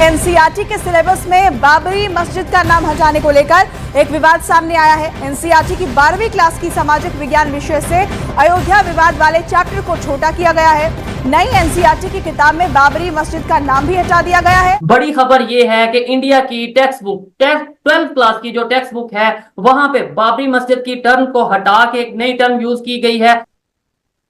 NCERT के syllabus में बाबरी मस्जिद का नाम हटाने को लेकर एक विवाद सामने आया है। एनसीईआरटी की 12वीं क्लास की सामाजिक विज्ञान विषय से अयोध्या विवाद वाले चैप्टर को छोटा किया गया है। नई एनसीईआरटी की किताब में बाबरी मस्जिद का नाम भी हटा दिया गया है। बड़ी खबर ये है कि इंडिया की टेक्स्ट बुक 12th क्लास की जो टेक्स्ट बुक है वहां पे बाबरी मस्जिद की टर्म को हटा के एक नई टर्म यूज की गई है।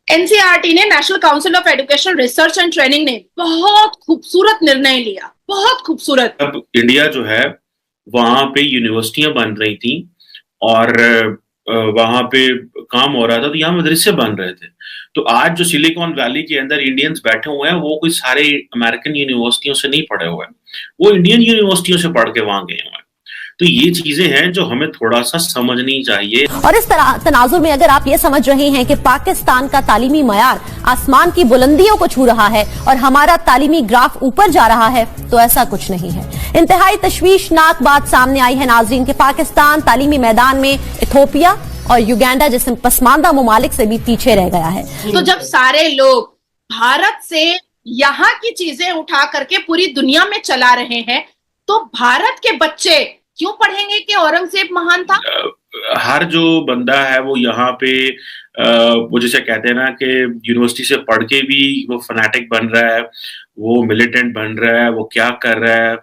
एनसीईआरटी ने national council of education research and training ने बहुत खूबसूरत निर्णय लिया, बहुत खूबसूरत। अब इंडिया जो है वहां पे यूनिवर्सिटियां बन रही थी और वहां पे काम हो रहा था, तो यहाँ मदरसे बन रहे थे। तो आज जो सिलिकॉन वैली के अंदर इंडियंस बैठे हुए हैं वो कोई सारे अमेरिकन यूनिवर्सिटियों से नहीं पढ़े हुए हैं, वो इंडियन यूनिवर्सिटियों से पढ़ के वहां गए हुए हैं। तो ये चीजें हैं जो हमें थोड़ा सा समझनी चाहिए। और इस तरह तनाजुर में अगर आप ये समझ रहे हैं कि पाकिस्तान का तालीमी मयार आसमान की बुलंदियों को छू रहा है और हमारा तालीमी ग्राफ ऊपर जा रहा है, तो ऐसा कुछ नहीं है। इंतहाई तशवीशनाक बात सामने आई है नाजरीन कि पाकिस्तान तालीमी मैदान में इथोपिया और युगांडा जैसे पसमानदा ममालिक से भी पीछे रह गया है। तो जब सारे लोग भारत से यहाँ की चीजें उठा करके पूरी दुनिया में चला रहे हैं, तो भारत के बच्चे क्यों पढ़ेंगे कि औरंगजेब महान था? हर जो बंदा है वो यहाँ पे वो जैसे कहते हैं ना कि यूनिवर्सिटी से पढ़ के भी वो फनाटिक बन रहा है, वो मिलिटेंट बन रहा है, वो क्या कर रहा है।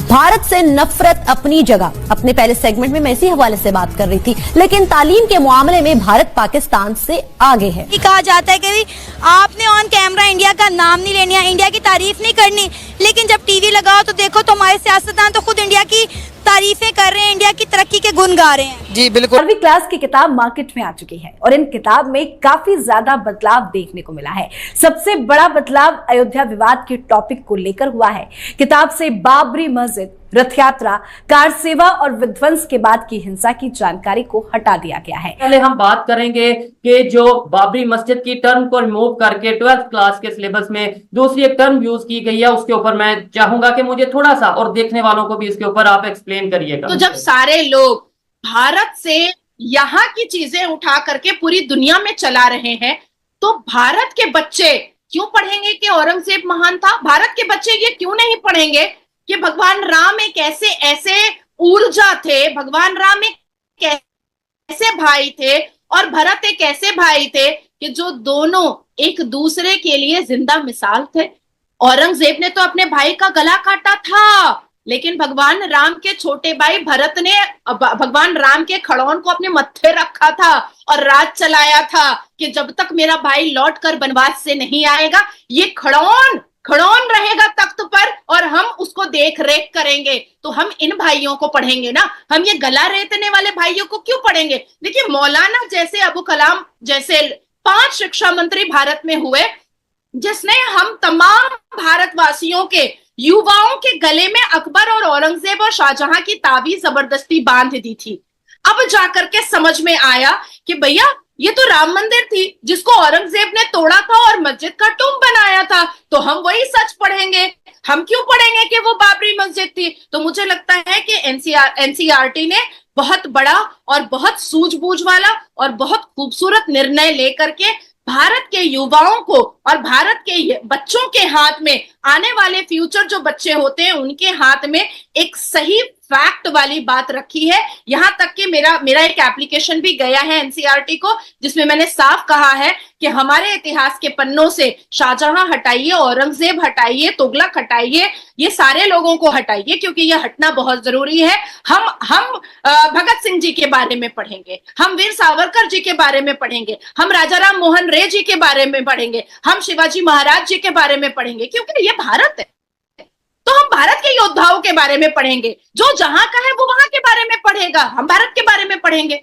भारत से नफरत अपनी जगह, अपने पहले सेगमेंट में मैं इसी हवाले से बात कर रही थी, लेकिन तालीम के मामले में भारत पाकिस्तान से आगे है। कहा जाता है कि आपने ऑन कैमरा इंडिया का नाम नहीं लेना, इंडिया की तारीफ नहीं करनी, लेकिन जब टीवी लगाओ तो देखो तो हमारे सियासतदान तो खुद इंडिया की तारीफें कर रहे हैं, इंडिया की तरक्की के गुण गा रहे हैं। जी बिल्कुल। 12वीं क्लास की किताब मार्केट में आ चुकी है और इन किताब में काफी ज्यादा बदलाव देखने को मिला है। सबसे बड़ा बदलाव अयोध्या विवाद के टॉपिक को लेकर हुआ है। किताब से बाबरी मस्जिद, रथ यात्रा, कार सेवा और विध्वंस के बाद की हिंसा की जानकारी को हटा दिया गया है। पहले हम बात करेंगे कि जो बाबरी मस्जिद की टर्म को रिमूव करके 12th क्लास के सिलेबस में दूसरी एक टर्म यूज की गई है, उसके ऊपर मैं चाहूंगा कि मुझे थोड़ा सा और देखने वालों को भी इसके ऊपर आप एक्सप्लेन करिएगा। तो जब सारे लोग भारत से यहाँ की चीजें उठा करके पूरी दुनिया में चला रहे हैं, तो भारत के बच्चे क्यों पढ़ेंगे कि औरंगजेब महान था? भारत के बच्चे ये क्यों नहीं पढ़ेंगे कि भगवान राम एक ऐसे ऊर्जा थे, भगवान राम एक ऐसे भाई थे और भरत एक ऐसे भाई थे कि जो दोनों एक दूसरे के लिए जिंदा मिसाल थे। औरंगजेब ने तो अपने भाई का गला काटा था, लेकिन भगवान राम के छोटे भाई भरत ने भगवान राम के खड़ौन को अपने मत्थे रखा था और राज चलाया था कि जब तक मेरा भाई लौट कर वनवास से नहीं आएगा, ये खड़ौन रहेगा तख्त पर और हम उसको देख रेख करेंगे। तो हम इन भाइयों को पढ़ेंगे ना, हम ये गला रेतने वाले भाइयों को क्यों पढ़ेंगे? देखिए, मौलाना जैसे अबू कलाम जैसे 5 शिक्षा मंत्री भारत में हुए, जिसने हम तमाम भारतवासियों के युवाओं के गले में अकबर और औरंगजेब और शाहजहां की ताबीज जबरदस्ती बांध दी थी। अब जाकर के समझ में आया कि भैया ये तो राम मंदिर थी जिसको औरंगजेब ने तोड़ा था और मस्जिद का टुम बनाया था, तो हम वही सच पढ़ेंगे। हम क्यों पढ़ेंगे कि वो बाबरी मस्जिद थी? तो मुझे लगता है कि एनसीईआरटी ने बहुत बड़ा और बहुत सूझबूझ वाला और बहुत खूबसूरत निर्णय लेकर के भारत के युवाओं को और भारत के बच्चों के हाथ में, आने वाले फ्यूचर जो बच्चे होते हैं उनके हाथ में एक सही फैक्ट वाली बात रखी है। यहां तक कि मेरा एक एप्लीकेशन भी गया है एनसीईआरटी को, जिसमें मैंने साफ कहा है कि हमारे इतिहास के पन्नों से शाहजहां हटाइए, औरंगजेब हटाइए, तुगलक हटाइए, ये सारे लोगों को हटाइए, क्योंकि ये हटना बहुत जरूरी है। हम भगत सिंह जी के बारे में पढ़ेंगे, हम वीर सावरकर जी के बारे में पढ़ेंगे, हम राजा राम मोहन रे जी के बारे में पढ़ेंगे, हम शिवाजी महाराज जी के बारे में पढ़ेंगे, क्योंकि ये भारत है। तो हम भारत के योद्धाओं के बारे में पढ़ेंगे, जो जहां का है वो वहां के बारे में पढ़ेगा, हम भारत के बारे में पढ़ेंगे।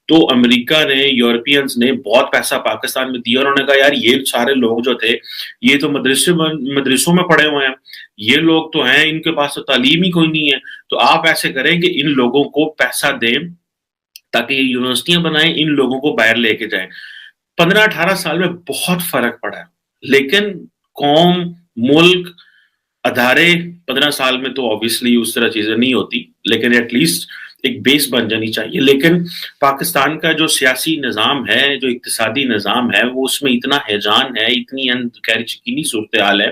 तो अमेरिका ने, यूरोपियंस ने बहुत पैसा पाकिस्तान में दिया। उन्होंने कहा यार ये सारे लोग जो थे ये तो मदरसों में पढ़े हुए हैं, ये लोग तो हैं, इनके पास तो तालीम ही कोई नहीं है। तो आप ऐसे करें कि इन लोगों को पैसा दें ताकि ये यूनिवर्सिटियां बनाएं, इन लोगों को बाहर लेके जाएं। 15-18 साल में बहुत फर्क पड़ा है, लेकिन कौम, मुल्क, अदारे 15 साल में तो ऑब्वियसली उस तरह चीजें नहीं होती, लेकिन एटलीस्ट एक बेस बन जानी चाहिए। लेकिन पाकिस्तान का जो सियासी निज़ाम है, जो इक्तिसादी निज़ाम है, वो उसमें इतना हैजान है, इतनी खैर यकीनी सूरत हाल है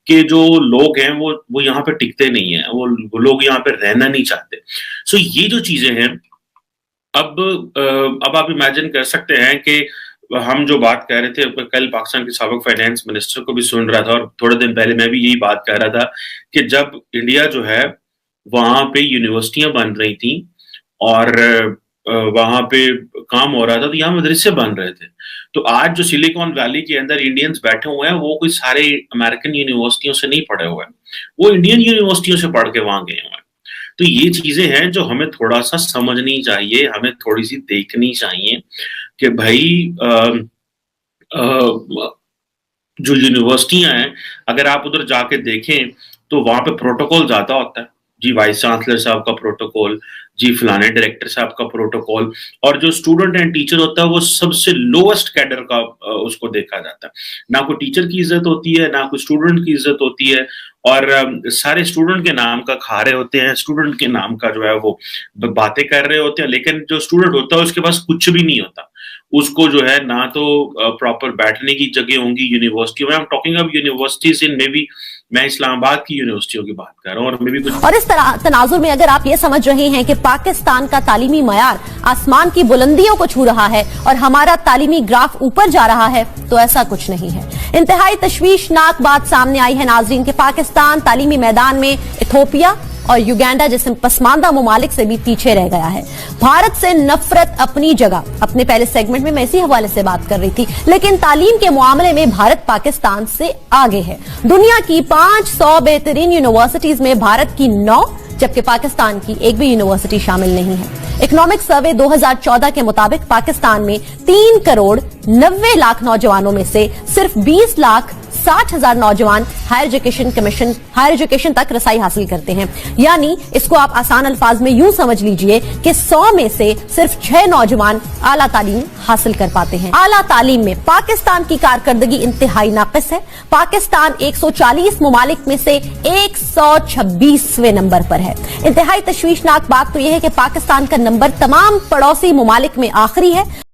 कि जो लोग हैं वो यहाँ पे टिकते नहीं है, वो लोग यहाँ पे रहना नहीं चाहते। सो ये जो चीजें हैं, अब आप इमेजिन कर सकते हैं कि हम जो बात कह रहे थे, कल पाकिस्तान के साबिक फाइनेंस मिनिस्टर को भी सुन रहा था और थोड़े दिन पहले मैं भी यही बात कह रहा था कि जब इंडिया जो है वहां पे यूनिवर्सिटियां बन रही थी और वहां पे काम हो रहा था, तो यहाँ मदरसे बन रहे थे। तो आज जो सिलिकॉन वैली के अंदर इंडियंस बैठे हुए हैं, वो कोई सारे अमेरिकन यूनिवर्सिटियों से नहीं पढ़े हुए हैं, वो इंडियन यूनिवर्सिटियों से पढ़ के वहां गए हुए हैं। तो ये चीजें हैं जो हमें थोड़ा सा समझनी चाहिए, हमें थोड़ी सी देखनी चाहिए कि भाई जो यूनिवर्सिटियां हैं, अगर आप उधर जाके देखें तो वहां पे प्रोटोकॉल ज्यादा होता है। जी वाइस चांसलर साहब का प्रोटोकॉल, जी फलाने डायरेक्टर साहब का प्रोटोकॉल, और जो स्टूडेंट एंड टीचर होता है वो सबसे लोएस्ट कैडर का उसको देखा जाता है। ना कोई टीचर की इज्जत होती है, ना कोई स्टूडेंट की इज्जत होती है, और सारे स्टूडेंट के नाम का खा रहे होते हैं, स्टूडेंट के नाम का जो है वो बातें कर रहे होते हैं। लेकिन जो स्टूडेंट होता है उसके पास कुछ भी नहीं होता, उसको जो है ना तो प्रॉपर बैठने की जगह होंगी यूनिवर्सिटी में। I am talking about universities in may be, मैं इस्लामाबाद की यूनिवर्सिटियों की बात कर रहा हूँ, और मे बी कुछ। और इस तनाजुर में अगर आप ये समझ रहे हैं कि पाकिस्तान का तालीमी मयार आसमान की बुलंदियों को छू रहा है और हमारा तालीमी ग्राफ ऊपर जा रहा है, तो ऐसा कुछ नहीं है। इंतहाई तशवीशनाक बात सामने आई है नाजरीन कि पाकिस्तान तालीमी मैदान में इथोपिया और युगांडा जैसे पसमानदा ममालिक से भी पीछे रह गया है। भारत से नफरत अपनी जगह, अपने पहले सेगमेंट में मैं इसी हवाले से बात कर रही थी, लेकिन तालीम के मामले में भारत पाकिस्तान से आगे है। दुनिया की 500 बेहतरीन यूनिवर्सिटीज में भारत की 9, जबकि पाकिस्तान की एक भी यूनिवर्सिटी शामिल नहीं है। इकोनॉमिक सर्वे 2014 के मुताबिक पाकिस्तान में 3 करोड़ 90 लाख नौजवानों में से सिर्फ 20 लाख 60,000 नौजवान हायर एजुकेशन तक रसाई हासिल करते हैं। यानी इसको आप आसान अल्फाज में यूं समझ लीजिए कि 100 में से सिर्फ 6 नौजवान आला तालीम हासिल कर पाते हैं। आला तालीम में पाकिस्तान की कारकर्दगी इंतहाई नाक़िस है। पाकिस्तान 140 ममालिक में से 126वें नंबर पर है। इंतहाई तशवीशनाक बात तो यह है कि पाकिस्तान का नंबर तमाम पड़ोसी ममालिक में आखिरी है।